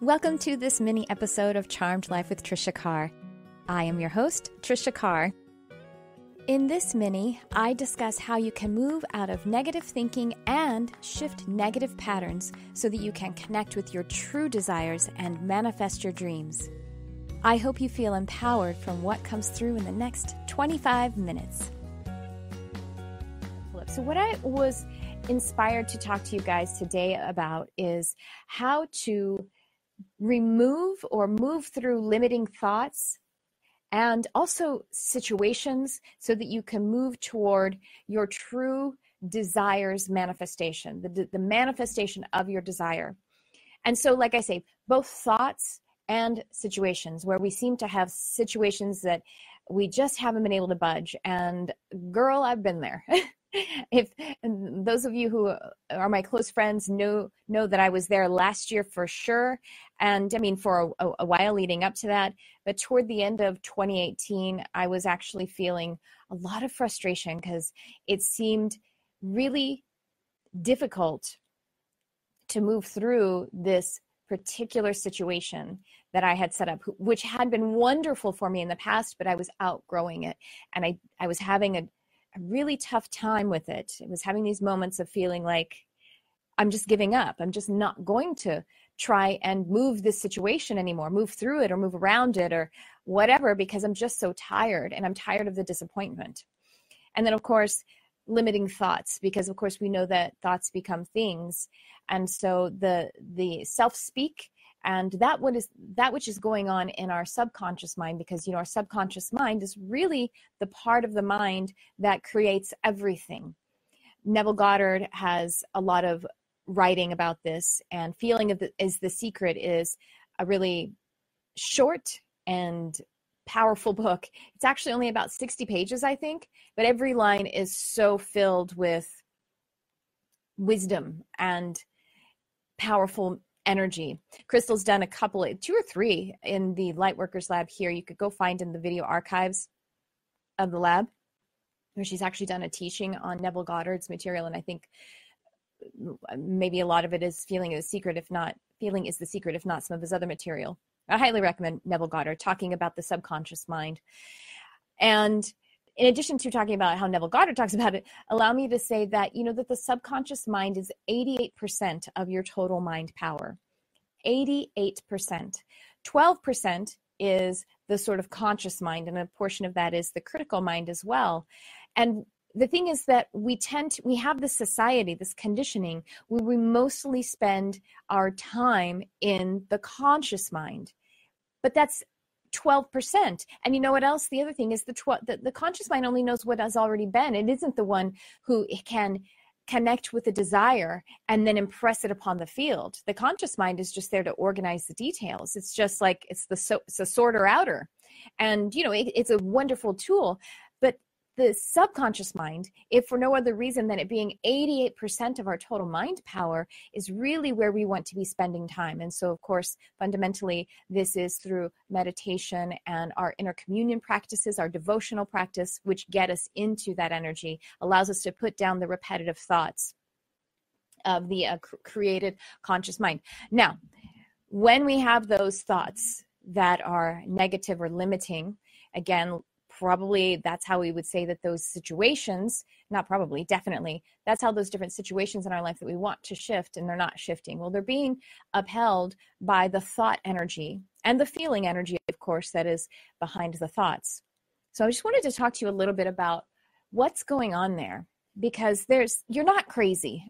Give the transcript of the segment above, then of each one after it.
Welcome to this mini episode of Charmed Life with Tricia Carr. I am your host, Tricia Carr. In this mini, I discuss how you can move out of negative thinking and shift negative patterns so that you can connect with your true desires and manifest your dreams. I hope you feel empowered from what comes through in the next 25 minutes. So what I was inspired to talk to you guys today about is how to remove or move through limiting thoughts and also situations so that you can move toward your true desires manifestation, the manifestation of your desire. And so, like I say, both thoughts and situations where we seem to have situations that we just haven't been able to budge. And girl, I've been there. If those of you who are my close friends know that I was there last year for sure. And I mean, for a while leading up to that, but toward the end of 2018, I was actually feeling a lot of frustration because it seemed really difficult to move through this particular situation that I had set up, which had been wonderful for me in the past, but I was outgrowing it. And I was having a really tough time with it. It was having these moments of feeling like I'm just giving up. I'm just not going to try and move this situation anymore, move through it or move around it or whatever, because I'm just so tired and I'm tired of the disappointment. And then, of course, limiting thoughts, because of course we know that thoughts become things. And so the self-speak and that which is going on in our subconscious mind, because, our subconscious mind is really the part of the mind that creates everything. Neville Goddard has a lot of writing about this, and Feeling is the Secret is a really short and powerful book. It's actually only about 60 pages, I think, but every line is so filled with wisdom and powerful energy. Crystal's done two or three in the Lightworkers Lab here. You could go find in the video archives of the lab, where she's actually done a teaching on Neville Goddard's material. And I think maybe a lot of it is Feeling is the Secret, if not some of his other material. I highly recommend Neville Goddard talking about the subconscious mind. And in addition to talking about how Neville Goddard talks about it, allow me to say that, that the subconscious mind is 88% of your total mind power. 88%. 12% is the sort of conscious mind, and a portion of that is the critical mind as well. And the thing is that we have this society, this conditioning, where we mostly spend our time in the conscious mind. But that's 12%. And you know what else? The other thing is the conscious mind only knows what has already been. It isn't the one who can connect with the desire and then impress it upon the field. The conscious mind is just there to organize the details. It's just like it's a sorter outer. And, it's a wonderful tool. But the subconscious mind, if for no other reason than it being 88% of our total mind power, is really where we want to be spending time. And so, of course, fundamentally, this is through meditation and our inner communion practices, our devotional practice, which get us into that energy, allows us to put down the repetitive thoughts of the created conscious mind. Now, when we have those thoughts that are negative or limiting, again, probably that's how we would say that those situations, not probably, definitely, that's how those different situations in our life that we want to shift and they're not shifting. Well, they're being upheld by the thought energy and the feeling energy, of course, that is behind the thoughts. So I just wanted to talk to you a little bit about what's going on there, because you're not crazy.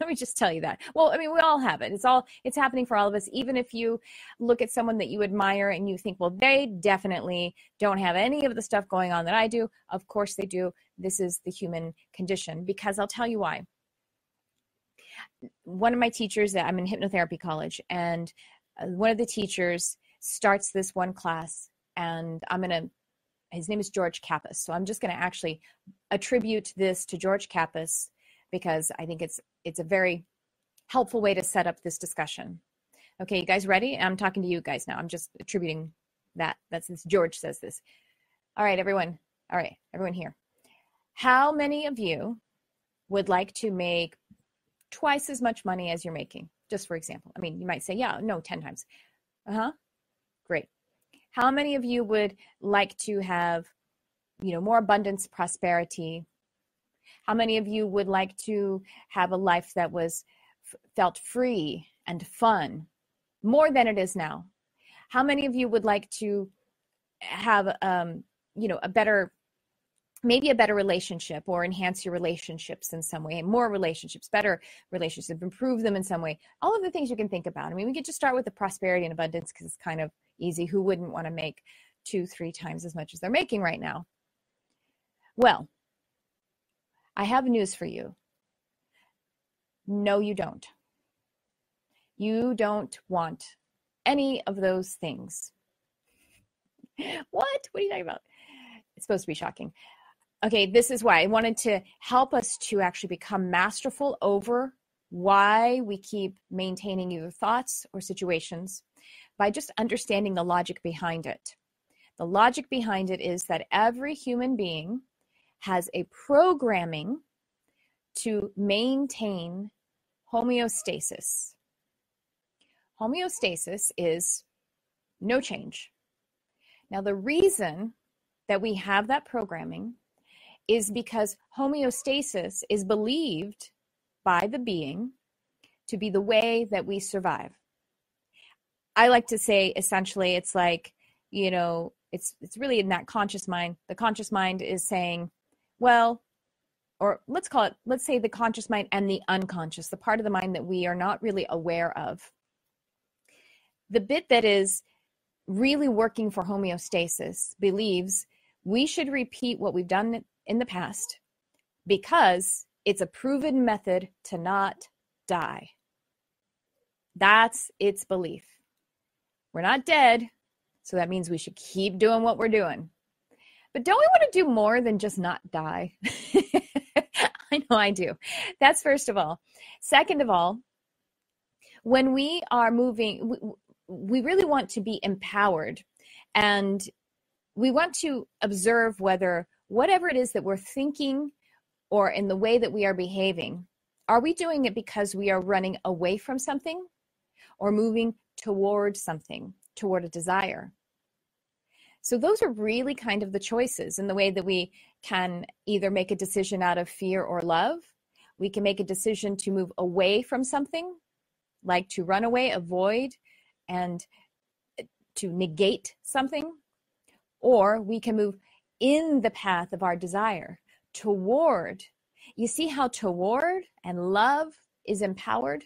Let me just tell you that. Well, I mean, we all have it. It's happening for all of us. Even if you look at someone that you admire and you think, well, they definitely don't have any of the stuff going on that I do. Of course they do. This is the human condition, because I'll tell you why. One of my teachers, I'm in hypnotherapy college, and one of the teachers starts this one class, and his name is George Kappas. So I'm just going to actually attribute this to George Kappas, because I think it's a very helpful way to set up this discussion. Okay, you guys ready? I'm talking to you guys now. I'm just attributing that. That's since George says this. All right, everyone. All right, everyone here. How many of you would like to make twice as much money as you're making? just for example. I mean, you might say, yeah, no, 10 times. Great. How many of you would like to have, more abundance, prosperity? How many of you would like to have a life that felt free and fun more than it is now? How many of you would like to have, maybe a better relationship, or enhance your relationships in some way, more relationships, better relationships, improve them in some way? All of the things you can think about. I mean, we could just start with the prosperity and abundance because it's kind of easy. Who wouldn't want to make 2-3 times as much as they're making right now? Well, I have news for you. No, you don't. You don't want any of those things. What? What are you talking about? It's supposed to be shocking. Okay, this is why I wanted to help us to actually become masterful over why we keep maintaining either thoughts or situations by just understanding the logic behind it. The logic behind it is that every human being has a programming to maintain homeostasis. Homeostasis is no change. Now, the reason that we have that programming is because homeostasis is believed by the being to be the way that we survive. I like to say, essentially, it's like, it's really in that conscious mind. The conscious mind is saying, well, or let's say the conscious mind and the unconscious, the part of the mind that we are not really aware of. The bit that is really working for homeostasis believes we should repeat what we've done in the past because it's a proven method to not die. That's its belief. We're not dead, so that means we should keep doing what we're doing. But don't we want to do more than just not die? I know I do. That's first of all. Second of all, when we are moving, we really want to be empowered, and we want to observe whether whatever it is that we're thinking or in the way that we are behaving, are we doing it because we are running away from something or moving toward something, toward a desire? So those are really kind of the choices in the way that we can either make a decision out of fear or love. We can make a decision to move away from something, like to run away, avoid, and to negate something. Or we can move in the path of our desire toward. You see how toward and love is empowered?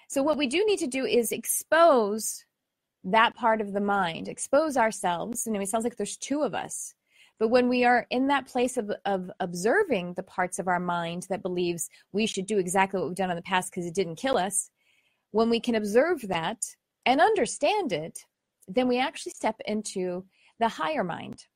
So what we do need to do is expose that part of the mind, expose ourselves. And it sounds like there's two of us. But when we are in that place of observing the parts of our mind that believes we should do exactly what we've done in the past because it didn't kill us, when we can observe that and understand it, then we actually step into the higher mind.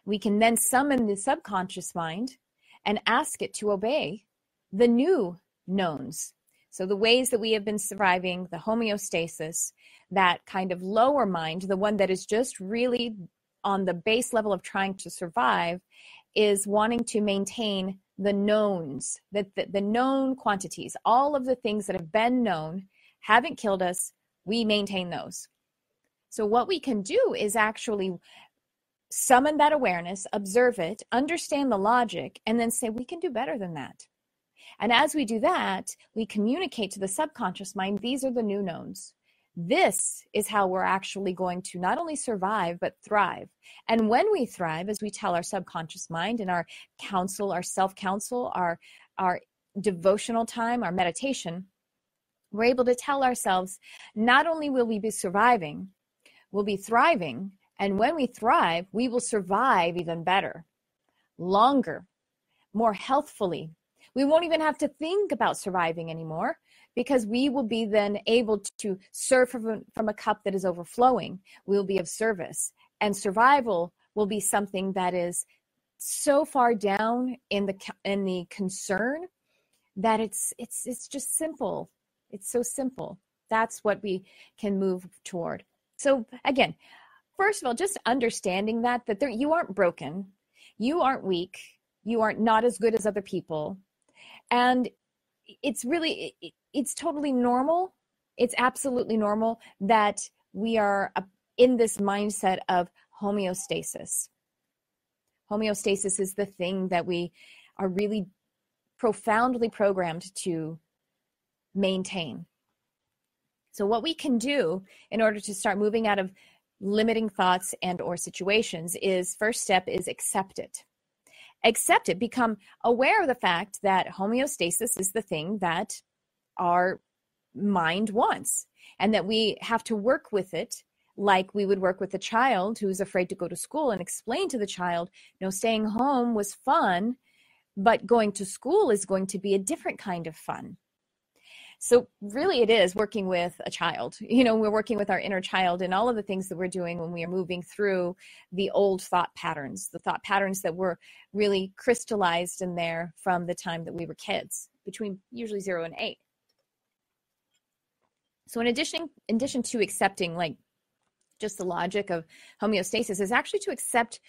We can then summon the subconscious mind and ask it to obey the new knowns. So the ways that we have been surviving, the homeostasis, that kind of lower mind, the one that is just really on the base level of trying to survive, is wanting to maintain the knowns, the known quantities, all of the things that have been known, haven't killed us, we maintain those. So what we can do is actually summon that awareness, observe it, understand the logic, and then say, we can do better than that. And as we do that, we communicate to the subconscious mind, these are the new knowns. This is how we're actually going to not only survive, but thrive. And when we thrive, as we tell our subconscious mind in our counsel, our self-counsel, our devotional time, our meditation, we're able to tell ourselves, not only will we be surviving, we'll be thriving. And when we thrive, we will survive even better, longer, more healthfully. We won't even have to think about surviving anymore because we will be then able to serve from a cup that is overflowing. We'll be of service. And survival will be something that is so far down in the concern that it's just simple. It's so simple. That's what we can move toward. So again, first of all, just understanding that you aren't broken, you aren't weak, you aren't not as good as other people. And it's really, it's totally normal. It's absolutely normal that we are in this mindset of homeostasis. Homeostasis is the thing that we are really profoundly programmed to maintain. So what we can do in order to start moving out of limiting thoughts and or situations is, first step is accept it. Accept it, become aware of the fact that homeostasis is the thing that our mind wants, and that we have to work with it like we would work with a child who's afraid to go to school, and explain to the child, no, staying home was fun, but going to school is going to be a different kind of fun. So really it is working with a child. We're working with our inner child, and all of the things that we're doing when we are moving through the old thought patterns, the thought patterns that were really crystallized in there from the time that we were kids, between usually 0 and 8. So in addition to accepting like just the logic of homeostasis, is actually to accept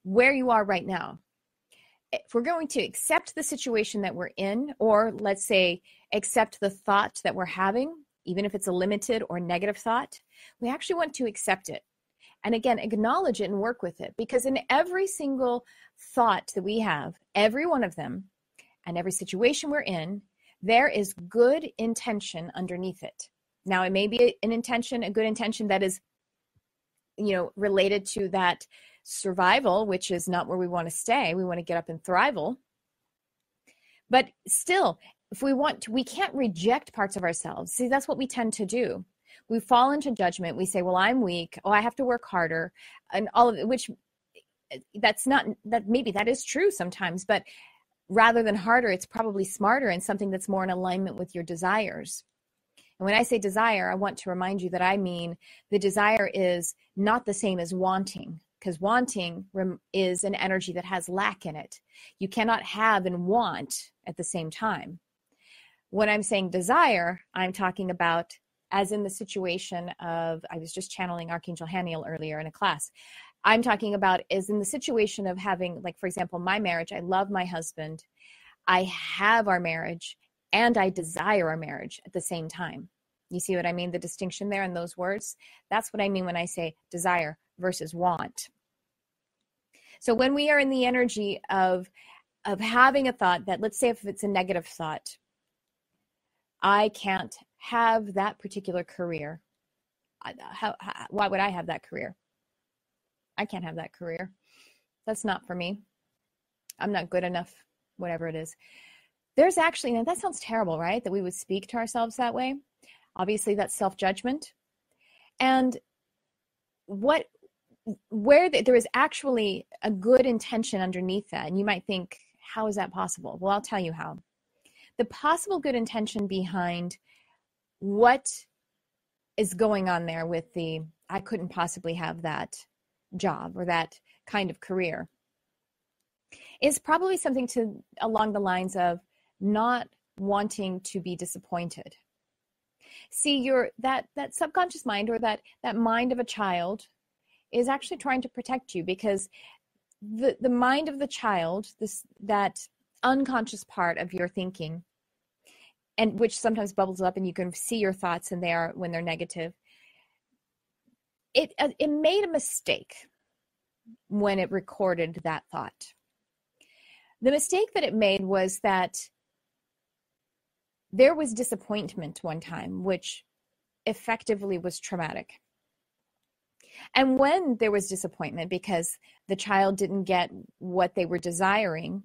where you are right now. If we're going to accept the situation that we're in, or let's say accept the thought that we're having, even if it's a limited or negative thought, we actually want to accept it. And again, acknowledge it and work with it, because in every single thought that we have, every one of them, and every situation we're in, there is good intention underneath it. Now, it may be a good intention that is, related to that survival, which is not where we want to stay. We want to get up and thrival. But still, if we can't reject parts of ourselves. See, that's what we tend to do. We fall into judgment. We say, well, I'm weak. Oh, I have to work harder. And all of it, which maybe that is true sometimes, but rather than harder, it's probably smarter and something that's more in alignment with your desires. And when I say desire, I want to remind you that I mean the desire is not the same as wanting, because wanting is an energy that has lack in it. You cannot have and want at the same time. When I'm saying desire, I'm talking about, as in the situation of, I was just channeling Archangel Haniel earlier in a class. I'm talking about as in the situation of having, like, for example, my marriage. I love my husband. I have our marriage, and I desire our marriage at the same time. You see what I mean? The distinction there in those words? That's what I mean when I say desire versus want. So when we are in the energy of having a thought that, let's say if it's a negative thought, I can't have that particular career. Why would I have that career? I can't have that career. That's not for me. I'm not good enough, whatever it is. There's actually, now that sounds terrible, right? That we would speak to ourselves that way. Obviously, that's self-judgment. And where there is actually a good intention underneath that. And you might think, how is that possible? Well, I'll tell you how. The possible good intention behind what is going on there with I couldn't possibly have that job or that kind of career is probably something along the lines of not wanting to be disappointed. See, that subconscious mind, or that mind of a child, is actually trying to protect you, because the mind of the child, that unconscious part of your thinking, and which sometimes bubbles up and you can see your thoughts and when they're negative, it made a mistake when it recorded that thought. The mistake that it made was that there was disappointment one time, which effectively was traumatic. And when there was disappointment because the child didn't get what they were desiring,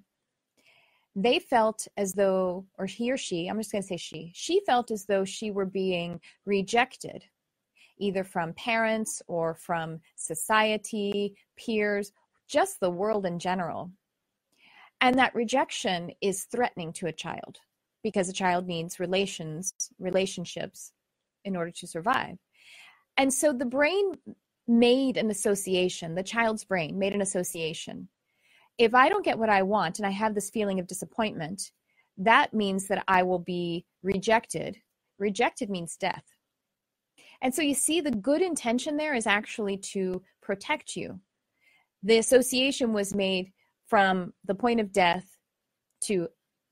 they felt as though, or he or she, I'm just going to say she felt as though she were being rejected, either from parents or from society, peers, just the world in general. And that rejection is threatening to a child, because a child needs relationships in order to survive. And so the brain made an association, the child's brain made an association. If I don't get what I want and I have this feeling of disappointment, that means that I will be rejected. Rejected means death. And so you see, the good intention there is actually to protect you. The association was made from the point of death to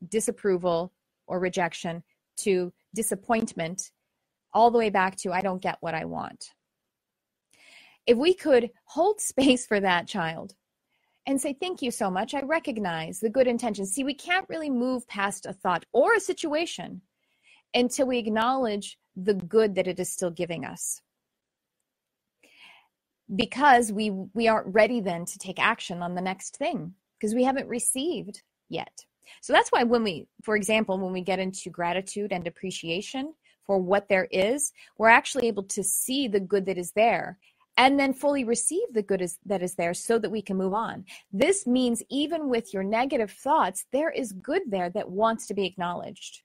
disapproval or rejection to disappointment, all the way back to I don't get what I want. If we could hold space for that child and say, thank you so much, I recognize the good intentions. See, we can't really move past a thought or a situation until we acknowledge the good that it is still giving us. Because we aren't ready then to take action on the next thing, because we haven't received yet. So that's why for example, when we get into gratitude and appreciation for what there is, we're actually able to see the good that is there and then fully receive the good that is there so that we can move on. This means even with your negative thoughts, there is good there that wants to be acknowledged.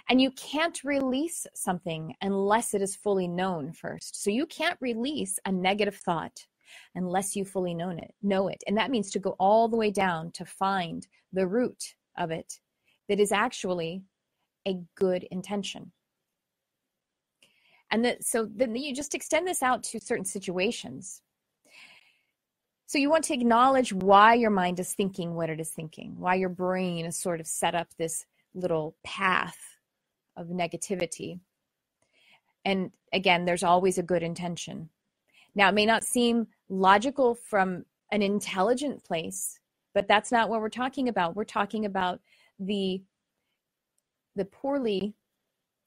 And you can't release something unless it is fully known first. So you can't release a negative thought unless you fully know it. And that means to go all the way down to find the root of it that is actually a good intention. And so then you just extend this out to certain situations. So you want to acknowledge why your mind is thinking what it is thinking, why your brain has sort of set up this little path of negativity. And again, there's always a good intention. Now, it may not seem logical from an intelligent place, but that's not what we're talking about. We're talking about the poorly,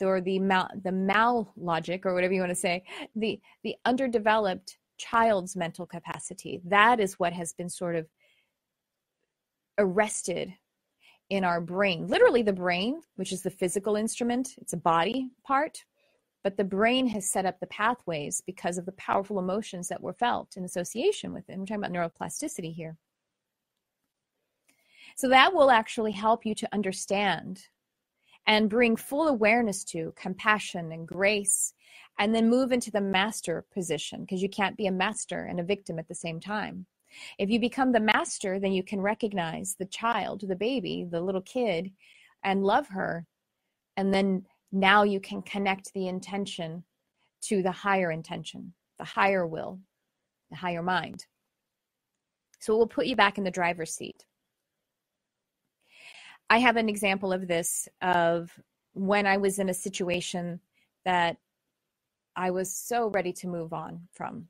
or the mal logic, or whatever you want to say, the underdeveloped child's mental capacity. That is what has been sort of arrested in our brain. Literally the brain, which is the physical instrument, it's a body part, but the brain has set up the pathways because of the powerful emotions that were felt in association with it. And we're talking about neuroplasticity here. So that will actually help you to understand and bring full awareness to compassion and grace, and then move into the master position, because you can't be a master and a victim at the same time. If you become the master, then you can recognize the child, the baby, the little kid, and love her. And then now you can connect the intention to the higher intention, the higher will, the higher mind. So it will put you back in the driver's seat. I have an example of this, of when I was in a situation that I was so ready to move on from.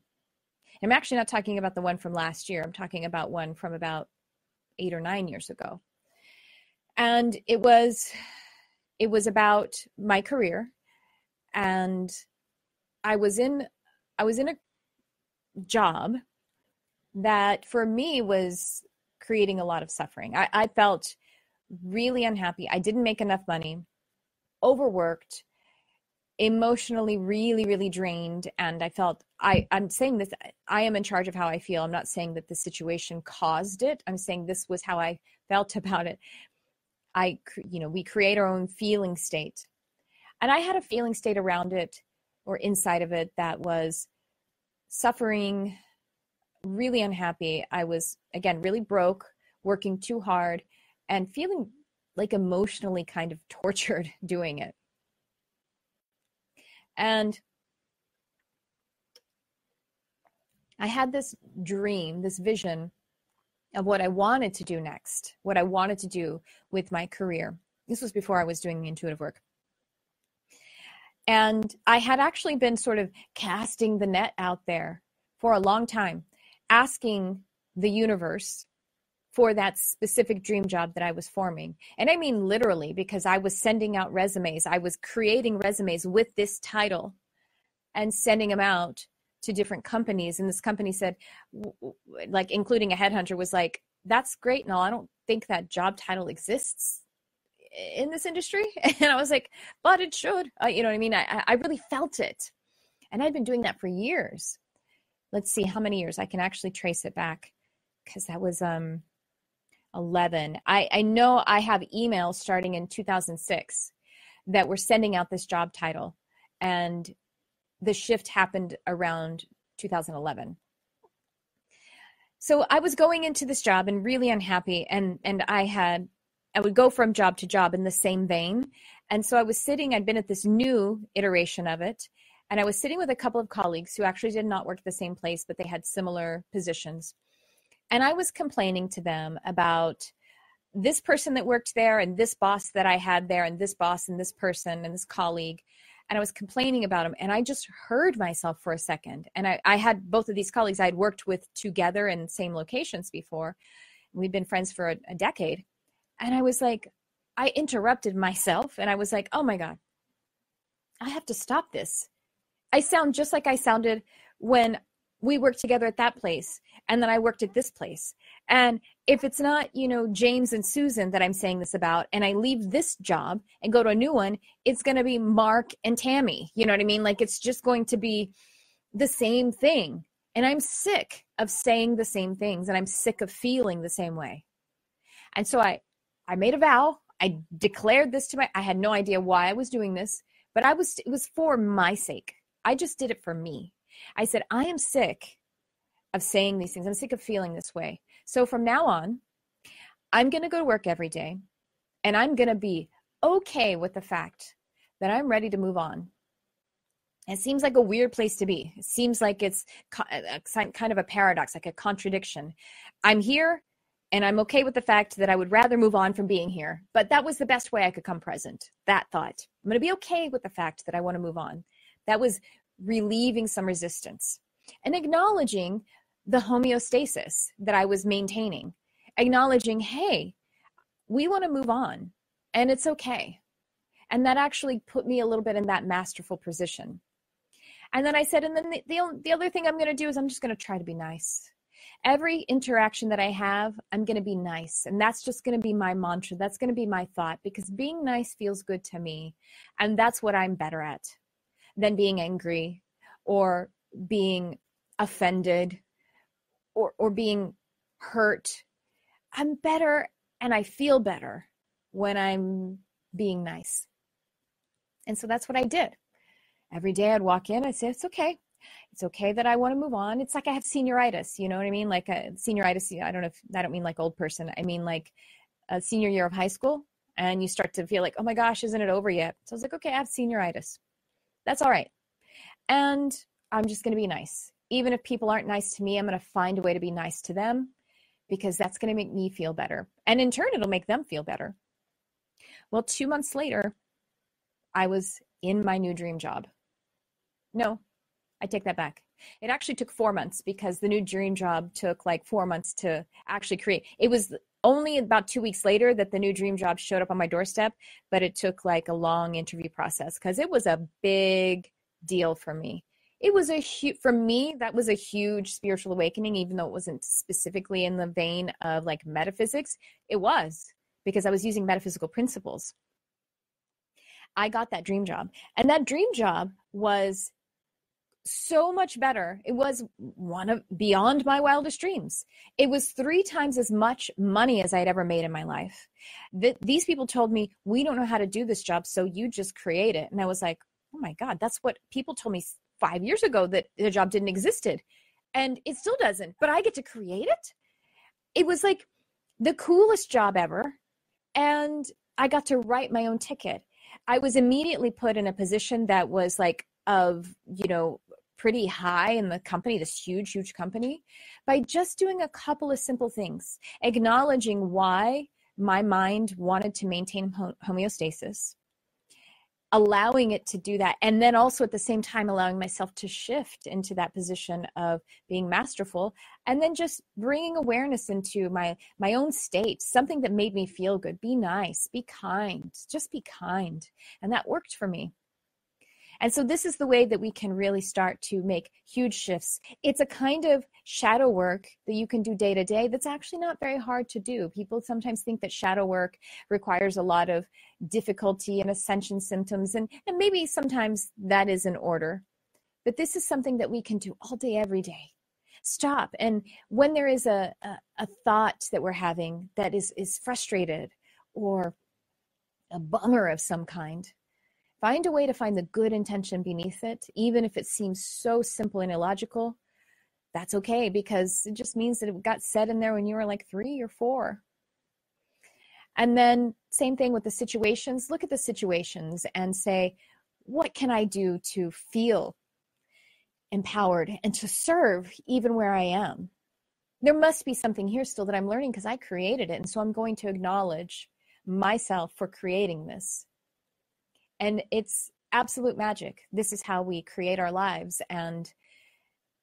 I'm actually not talking about the one from last year. I'm talking about one from about 8 or 9 years ago. And it was about my career. And I was in a job that for me was creating a lot of suffering. I felt really unhappy. I didn't make enough money, overworked, emotionally really, really drained. And I felt, I'm saying this, I am in charge of how I feel. I'm not saying that the situation caused it. I'm saying this was how I felt about it. We create our own feeling state. And I had a feeling state around it, or inside of it, that was suffering, really unhappy. I was, again, really broke, working too hard, and feeling like emotionally kind of tortured doing it. And I had this dream, this vision of what I wanted to do next, what I wanted to do with my career. This was before I was doing intuitive work. And I had actually been sort of casting the net out there for a long time, asking the universe for that specific dream job that I was forming. And I mean literally, because I was sending out resumes. I was creating resumes with this title and sending them out to different companies. And this company said, like, including a headhunter, was like, that's great and all, I don't think that job title exists in this industry. And I was like, but it should. You know what I mean? I really felt it. And I'd been doing that for years. Let's see how many years. I can actually trace it back, because that was 11. I know I have emails starting in 2006 that were sending out this job title, and the shift happened around 2011. So I was going into this job and really unhappy, and I would go from job to job in the same vein. And so I'd been at this new iteration of it, and I was sitting with a couple of colleagues who actually did not work at the same place, but they had similar positions. And I was complaining to them about this person that worked there and this boss that I had there and this boss and this person and this colleague. And I was complaining about them. And I just heard myself for a second. And I had both of these colleagues I'd worked with together in same locations before. We'd been friends for a decade. And I was like, I interrupted myself and I was like, oh my God, I have to stop this. I sound just like I sounded when we worked together at that place. And then I worked at this place. And if it's not, James and Susan that I'm saying this about, and I leave this job and go to a new one, it's going to be Mark and Tammy. You know what I mean? Like, it's just going to be the same thing. And I'm sick of saying the same things, and I'm sick of feeling the same way. And so I made a vow. I declared this I had no idea why I was doing this, but it was for my sake. I just did it for me. I said, I am sick of saying these things. I'm sick of feeling this way. So from now on, I'm going to go to work every day, and I'm going to be okay with the fact that I'm ready to move on. It seems like a weird place to be. It seems like it's kind of a paradox, like a contradiction. I'm here, and I'm okay with the fact that I would rather move on from being here. But that was the best way I could come present, that thought. I'm going to be okay with the fact that I want to move on. That was relieving some resistance and acknowledging the homeostasis that I was maintaining, acknowledging, hey, we want to move on and it's okay. And that actually put me a little bit in that masterful position. And then I said, and then the other thing I'm going to do is I'm just going to try to be nice. Every interaction that I have, I'm going to be nice. And that's just going to be my mantra. That's going to be my thought, because being nice feels good to me. And that's what I'm better at than being angry or being offended or being hurt. I'm better and I feel better when I'm being nice. And so that's what I did. Every day I'd walk in, I'd say, it's okay. It's okay that I want to move on. It's like I have senioritis, you know what I mean? Like senioritis, I don't mean like old person. I mean like a senior year of high school, and you start to feel like, oh my gosh, isn't it over yet? So I was like, okay, I have senioritis. That's all right. And I'm just going to be nice. Even if people aren't nice to me, I'm going to find a way to be nice to them, because that's going to make me feel better. And in turn, it'll make them feel better. Well, 2 months later, I was in my new dream job. No, I take that back. It actually took 4 months, because the new dream job took like 4 months to actually create. It was only about 2 weeks later that the new dream job showed up on my doorstep, but it took like a long interview process, because it was a big deal for me. It was for me, that was a huge spiritual awakening, even though it wasn't specifically in the vein of like metaphysics. It was, because I was using metaphysical principles. I got that dream job, and that dream job was so much better. It was beyond my wildest dreams. It was 3 times as much money as I'd ever made in my life. These people told me, we don't know how to do this job, so you just create it. And I was like, oh my God, that's what people told me 5 years ago, that the job didn't existed. And it still doesn't, but I get to create it. It was like the coolest job ever. And I got to write my own ticket. I was immediately put in a position that was like pretty high in the company, this huge, huge company, by just doing a couple of simple things, acknowledging why my mind wanted to maintain homeostasis, allowing it to do that, and then also at the same time allowing myself to shift into that position of being masterful, and then just bringing awareness into my own state, something that made me feel good. Be nice, be kind, just be kind. And that worked for me. And so this is the way that we can really start to make huge shifts. It's a kind of shadow work that you can do day to day that's actually not very hard to do. People sometimes think that shadow work requires a lot of difficulty and ascension symptoms, and maybe sometimes that is in order. But this is something that we can do all day, every day. Stop. And when there is a thought that we're having that is frustrated or a bummer of some kind, find a way to find the good intention beneath it, even if it seems so simple and illogical. That's okay, because it just means that it got said in there when you were like 3 or 4. And then same thing with the situations. Look at the situations and say, what can I do to feel empowered and to serve even where I am? there must be something here still that I'm learning because I created it. And so I'm going to acknowledge myself for creating this. And it's absolute magic. This is how we create our lives and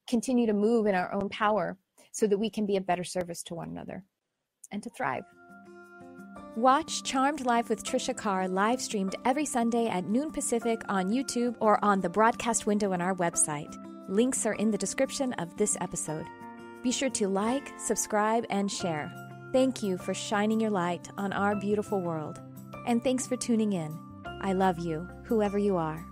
continue to move in our own power so that we can be a better service to one another and to thrive. Watch Charmed Life with Tricia Carr live streamed every Sunday at noon Pacific on YouTube or on the broadcast window on our website. Links are in the description of this episode. Be sure to like, subscribe, and share. Thank you for shining your light on our beautiful world. And thanks for tuning in. I love you, whoever you are.